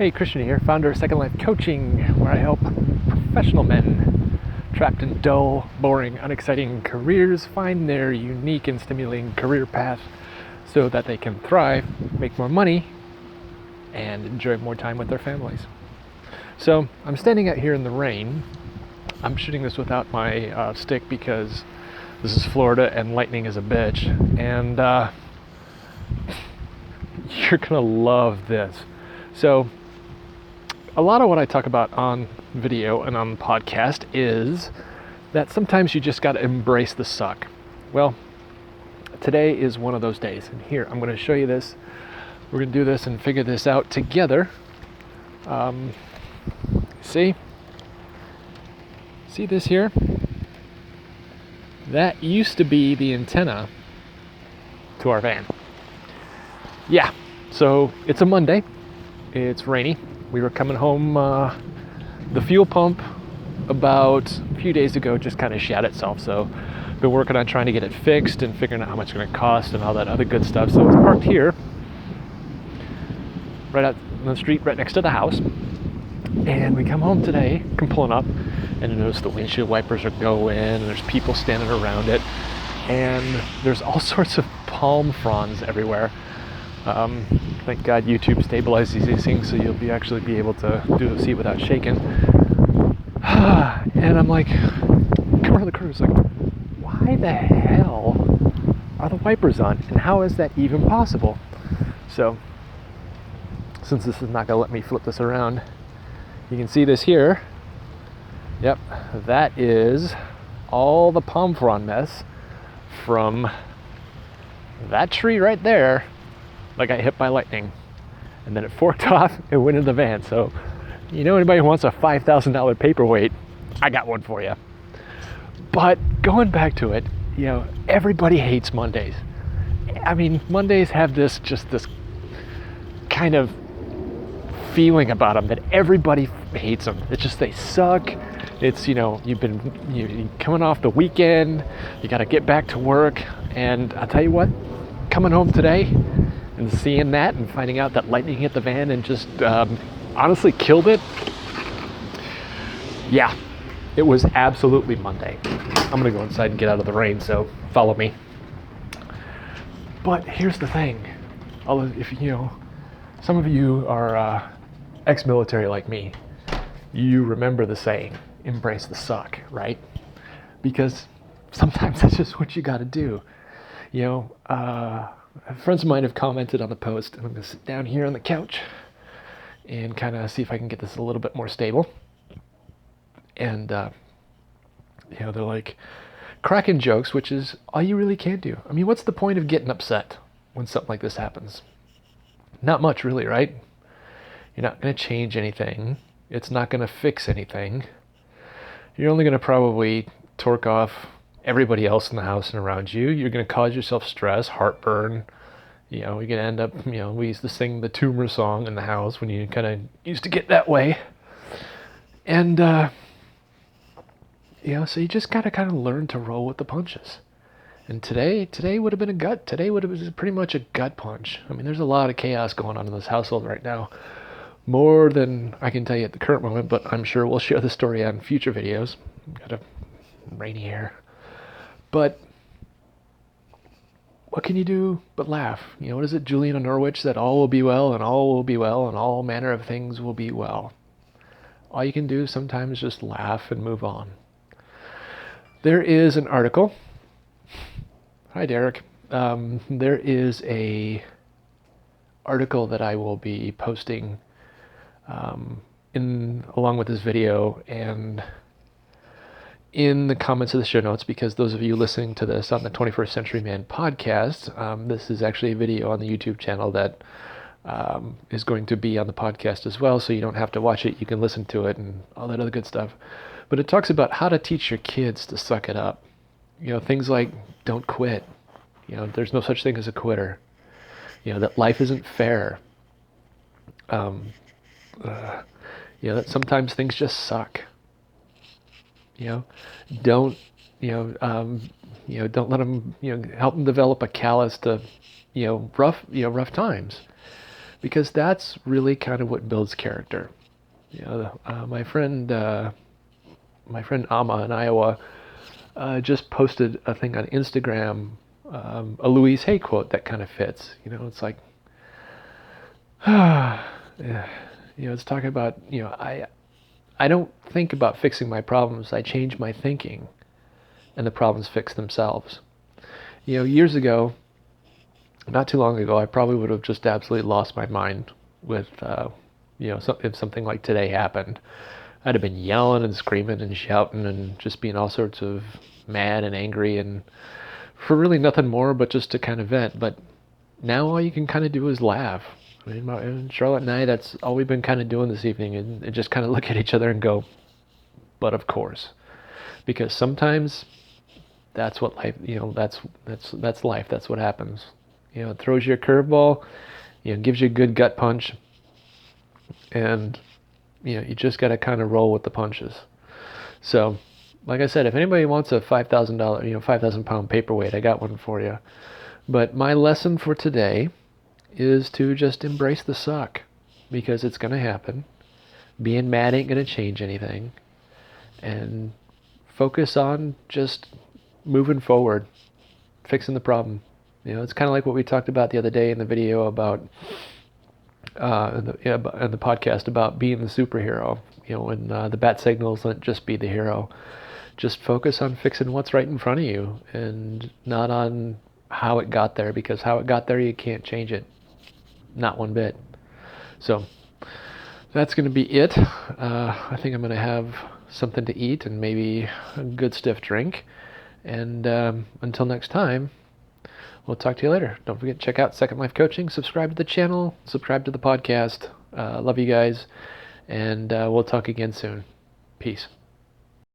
Hey, Christian here, founder of Second Life Coaching, where I help professional men trapped in dull, boring, unexciting careers find their unique and stimulating career path so that they can thrive, make more money, and enjoy more time with their families. So I'm standing out here in the rain. I'm shooting this without my stick because this is Florida and lightning is a bitch. And you're gonna love this. So a lot of what I talk about on video and on the podcast is that sometimes you just got to embrace the suck. Well, today is one of those days. And here, I'm going to show you this. We're going to do this and figure this out together. See this here? That used to be the antenna to our van. Yeah, so it's a Monday. It's rainy. We were coming home, the fuel pump about a few days ago just kind of shat itself, so been working on trying to get it fixed and figuring out how much it's going to cost and all that other good stuff. So it's parked here, right out on the street right next to the house, and we come home today, come pulling up, and notice the windshield wipers are going, and there's people standing around it, and there's all sorts of palm fronds everywhere. Thank God YouTube stabilizes these things so you'll actually be able to see it without shaking. And I'm like, come around the curve, it's like, why the hell are the wipers on? And how is that even possible? So, since this is not going to let me flip this around, you can see this here. Yep, that is all the palm frond mess from that tree right there. Like I hit by lightning, and then it forked off and went into the van. So, anybody who wants a $5,000 paperweight, I got one for you. But going back to it, everybody hates Mondays. I mean, Mondays have this kind of feeling about them that everybody hates them. It's just they suck. It's you're coming off the weekend, you got to get back to work, and I'll tell you what, coming home today and seeing that and finding out that lightning hit the van and just honestly killed it. Yeah, it was absolutely Monday. I'm gonna go inside and get out of the rain, so follow me. But here's the thing. If some of you are ex-military like me, you remember the saying, embrace the suck, right? Because sometimes that's just what you gotta do. Friends of mine have commented on the post, and I'm going to sit down here on the couch and kind of see if I can get this a little bit more stable. And, they're like, cracking jokes, which is all you really can do. I mean, what's the point of getting upset when something like this happens? Not much, really, right? You're not going to change anything. It's not going to fix anything. You're only going to probably torque off everybody else in the house and around you. You're going to cause yourself stress, heartburn. You're going to end up, we used to sing the tumor song in the house when you kind of used to get that way. And, so you just got to kind of learn to roll with the punches. And today would have been today would have been pretty much a gut punch. I mean, there's a lot of chaos going on in this household right now. More than I can tell you at the current moment, but I'm sure we'll share the story on future videos. Got a rainy hair. But what can you do but laugh? What is it Julian of Norwich said? All will be well, and all will be well, and all manner of things will be well. All you can do sometimes is just laugh and move on. There is an article. Hi, Derek. There is a article that I will be posting along with this video and in the comments of the show notes, because those of you listening to this on the 21st Century Man podcast, this is actually a video on the YouTube channel that is going to be on the podcast as well, so you don't have to watch it, you can listen to it and all that other good stuff. But it talks about how to teach your kids to suck it up. Things like don't quit. There's no such thing as a quitter. That life isn't fair. That sometimes things just suck. Don't let them, help them develop a callus to, rough times. because that's really kind of what builds character. My friend Amma in Iowa just posted a thing on Instagram, a Louise Hay quote that kind of fits. It's like, yeah, it's talking about, I don't think about fixing my problems. I change my thinking, and the problems fix themselves. Years ago, not too long ago, I probably would have just absolutely lost my mind with, if something like today happened. I'd have been yelling and screaming and shouting and just being all sorts of mad and angry, and for really nothing more but just to kind of vent. But now all you can kind of do is laugh. I mean, Charlotte and I, that's all we've been kind of doing this evening, and just kind of look at each other and go, but of course. Because sometimes that's what life, that's life. That's what happens. It throws you a curveball, gives you a good gut punch, and you just got to kind of roll with the punches. So, like I said, if anybody wants a $5,000, 5,000 pound paperweight, I got one for you. But my lesson for today is to just embrace the suck, because it's going to happen. Being mad ain't going to change anything. And focus on just moving forward, fixing the problem. It's kind of like what we talked about the other day in the video about, in the podcast about being the superhero. When the bat signals, let just be the hero. Just focus on fixing what's right in front of you, and not on how it got there, because how it got there, you can't change it. Not one bit. So that's going to be it. I think I'm going to have something to eat and maybe a good stiff drink. And until next time, we'll talk to you later. Don't forget to check out Second Life Coaching. Subscribe to the channel. Subscribe to the podcast. Love you guys. And we'll talk again soon. Peace.